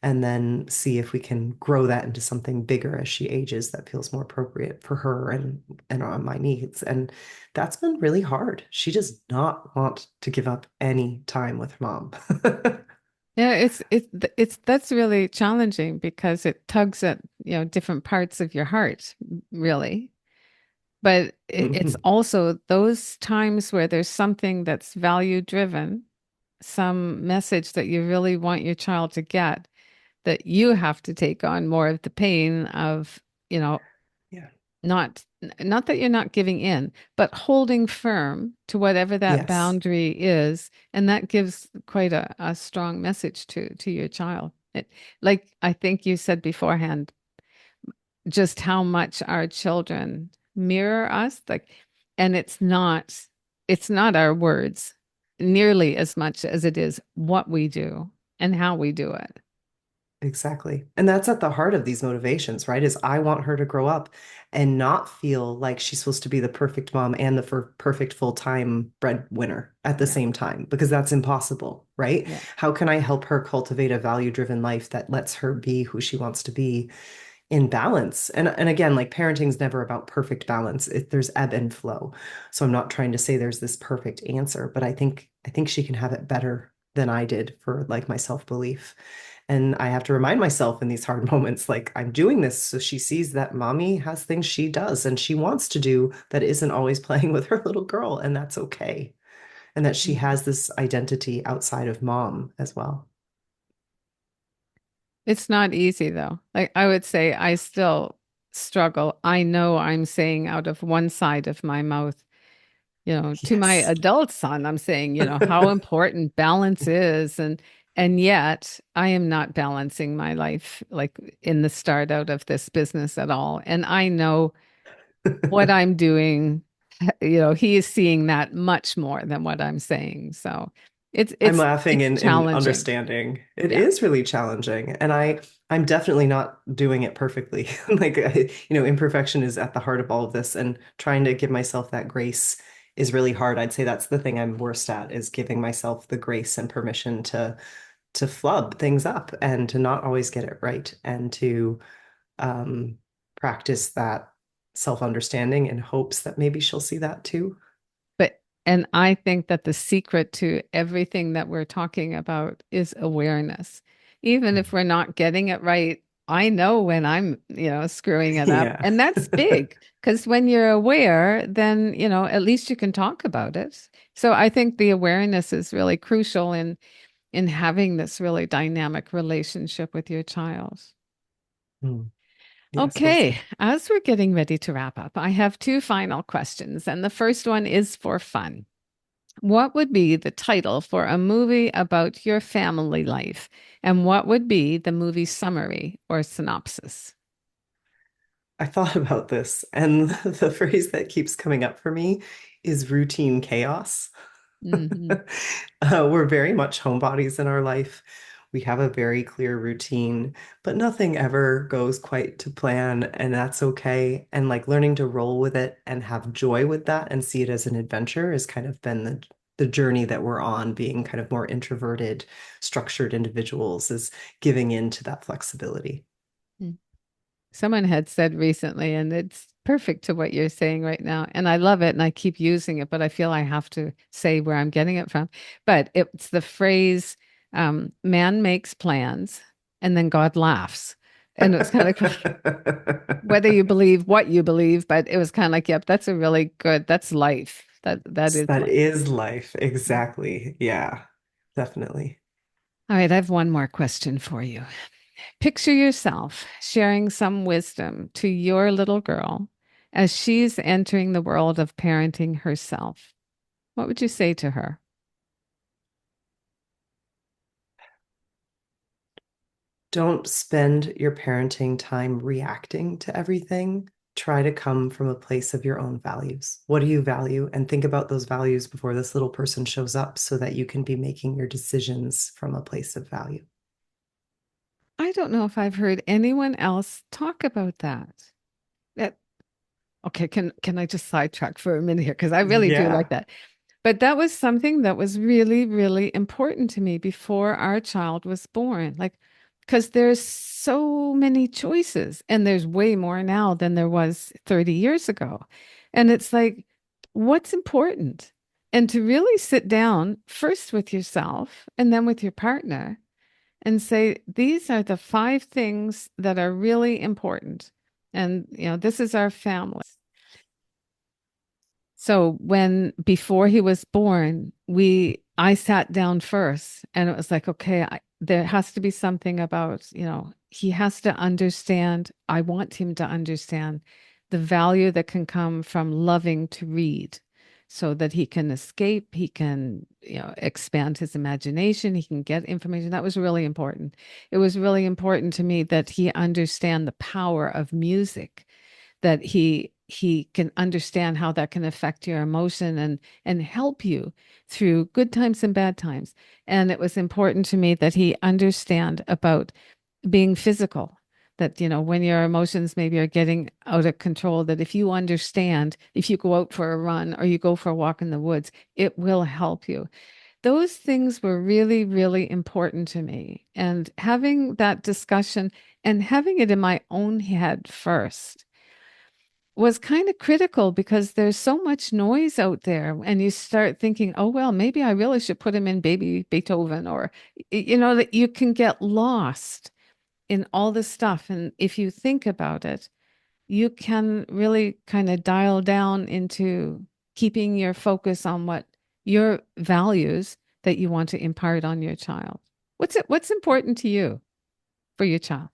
and then see if we can grow that into something bigger as she ages that feels more appropriate for her and on my needs. And that's been really hard. She does not want to give up any time with mom. Yeah, it's that's really challenging because it tugs at, different parts of your heart, really. But it's Mhm. also those times where there's something that's value driven, some message that you really want your child to get, that you have to take on more of the pain of, you know, Yeah. not that you're not giving in, but holding firm to whatever that Yes. boundary is. And that gives quite a strong message to your child. Like I think you said beforehand, just how much our children mirror us, like, and it's not our words nearly as much as it is what we do and how we do it. Exactly. And that's at the heart of these motivations, right? Is I want her to grow up and not feel like she's supposed to be the perfect mom and the perfect full-time breadwinner at the Yeah. same time, because that's impossible, right? Yeah. How can I help her cultivate a value-driven life that lets her be who she wants to be in balance? And again, like parenting's never about perfect balance. There's ebb and flow. So I'm not trying to say there's this perfect answer, but I think she can have it better than I did for like my self-belief. And I have to remind myself in these hard moments, like I'm doing this so she sees that mommy has things she does and she wants to do that isn't always playing with her little girl, and that's okay. And that she Mhm. has this identity outside of mom as well. It's not easy though. Like I would say I still struggle. I know I'm saying out of one side of my mouth, to my Yes. adult son, I'm saying, how important balance is, and yet I am not balancing my life like in the start out of this business at all. And I know what I'm doing, he is seeing that much more than what I'm saying. So it's I'm it's laughing it's in challenging. understanding. It Yeah. is really challenging. And I'm definitely not doing it perfectly. Like, imperfection is at the heart of all of this, and trying to give myself that grace is really hard. I'd say that's the thing I'm worst at, is giving myself the grace and permission to flub things up and to not always get it right, and to um, practice that self-understanding in hopes that maybe she'll see that too. And I think that the secret to everything that we're talking about is awareness. Even if we're not getting it right, I know when I'm, screwing it up. Yeah. And that's big because when you're aware, then, at least you can talk about it. So I think the awareness is really crucial in having this really dynamic relationship with your child. Mm. Yes, well Okay, said. as we're getting ready to wrap up, I have two final questions. And the first one is for fun. What would be the title for a movie about your family life? And what would be the movie summary or synopsis? I thought about this, and the phrase that keeps coming up for me is routine chaos. Hmm. We're very much homebodies in our life. We have a very clear routine, but nothing ever goes quite to plan, and that's okay. And like learning to roll with it and have joy with that and see it as an adventure has kind of been the journey that we're on, being kind of more introverted, structured individuals, is giving in to that flexibility. Someone had said recently, and it's perfect to what you're saying right now. And I love it and I keep using it, but I feel I have to say where I'm getting it from. But it's the phrase, man makes plans and then God laughs. And it was kind of like, whether you believe what you believe, but it was kind of like, yep, that's a really good, that's life. That is That life. is life. Exactly. Yeah, definitely. All right, I have one more question for you. Picture yourself sharing some wisdom to your little girl as she's entering the world of parenting herself. What would you say to her? Don't spend your parenting time reacting to everything. Try to come from a place of your own values. What do you value? And think about those values before this little person shows up so that you can be making your decisions from a place of value. I don't know if I've heard anyone else talk about that. That okay, can I just sidetrack for a minute here? Because I really do like Yeah. that. But that was something that was really, really important to me before our child was born. Like, because there's so many choices, and there's way more now than there was 30 years ago. And it's like, what's important? And to really sit down first with yourself and then with your partner and say, these are the 5 things that are really important. And, this is our family. So when before he was born, I sat down first and it was like, okay, there has to be something about, he has to understand. I want him to understand the value that can come from loving to read so that he can escape, he can, expand his imagination, he can get information. That was really important. It was really important to me that he understand the power of music, that he can understand how that can affect your emotion and help you through good times and bad times. And it was important to me that he understand about being physical, that when your emotions maybe are getting out of control, that if you understand, if you go out for a run or you go for a walk in the woods, it will help you. Those things were really, really important to me. And having that discussion and having it in my own head first was kind of critical because there's so much noise out there and you start thinking, oh, well, maybe I really should put him in baby Beethoven, or, that you can get lost in all this stuff. And if you think about it, you can really kind of dial down into keeping your focus on what your values that you want to impart on your child. What's important to you for your child?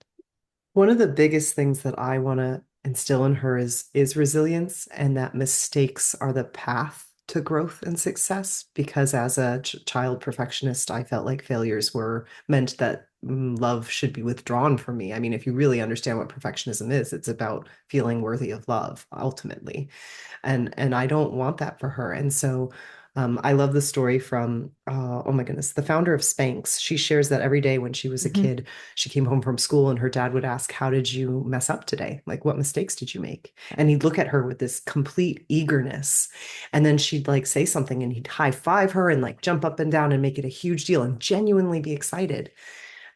One of the biggest things that I want to instill in her is resilience, and that mistakes are the path to growth and success. Because as a child perfectionist, I felt like failures were meant that love should be withdrawn from me. I mean, if you really understand what perfectionism is, it's about feeling worthy of love ultimately, and I don't want that for her. And so I love the story from oh my goodness, the founder of Spanx. She shares that every day when she was a Mhm. kid, she came home from school and her dad would ask, "How did you mess up today? Like, what mistakes did you make?" And he'd look at her with this complete eagerness, and then she'd like say something and he'd high five her and like jump up and down and make it a huge deal and genuinely be excited.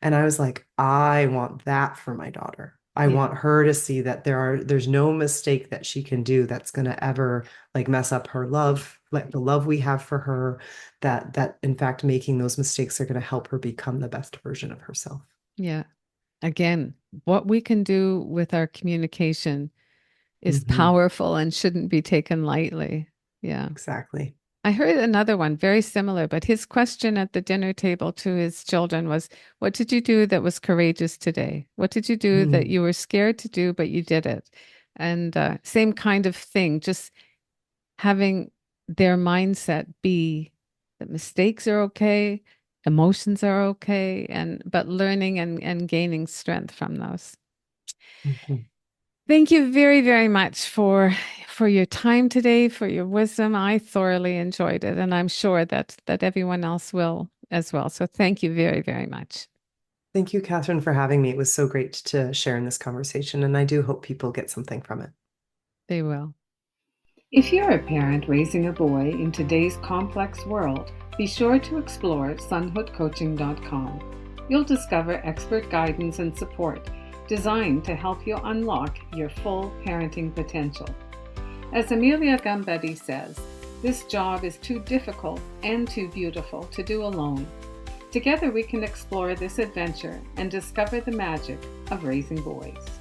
And I was like, I want that for my daughter. I Yeah. want her to see that there's no mistake that she can do that's going to ever like mess up her love, like the love we have for her, that in fact making those mistakes are going to help her become the best version of herself. Yeah. Again, what we can do with our communication is Hmm. powerful and shouldn't be taken lightly. Yeah. Exactly. I heard another one very similar, but his question at the dinner table to his children was, what did you do that was courageous today? What did you do that Mm. you were scared to do, but you did it? And same kind of thing, just having their mindset be that mistakes are okay, emotions are okay, but learning and gaining strength from those. Mhm. Thank you very, very much for your time today, for your wisdom. I thoroughly enjoyed it, and I'm sure that everyone else will as well. So thank you very, very much. Thank you, Catherine, for having me. It was so great to share in this conversation, and I do hope people get something from it. They will. If you're a parent raising a boy in today's complex world, be sure to explore sonhoodcoaching.com. You'll discover expert guidance and support designed to help you unlock your full parenting potential. As Amelia Gambetti says, this job is too difficult and too beautiful to do alone. Together we can explore this adventure and discover the magic of raising boys.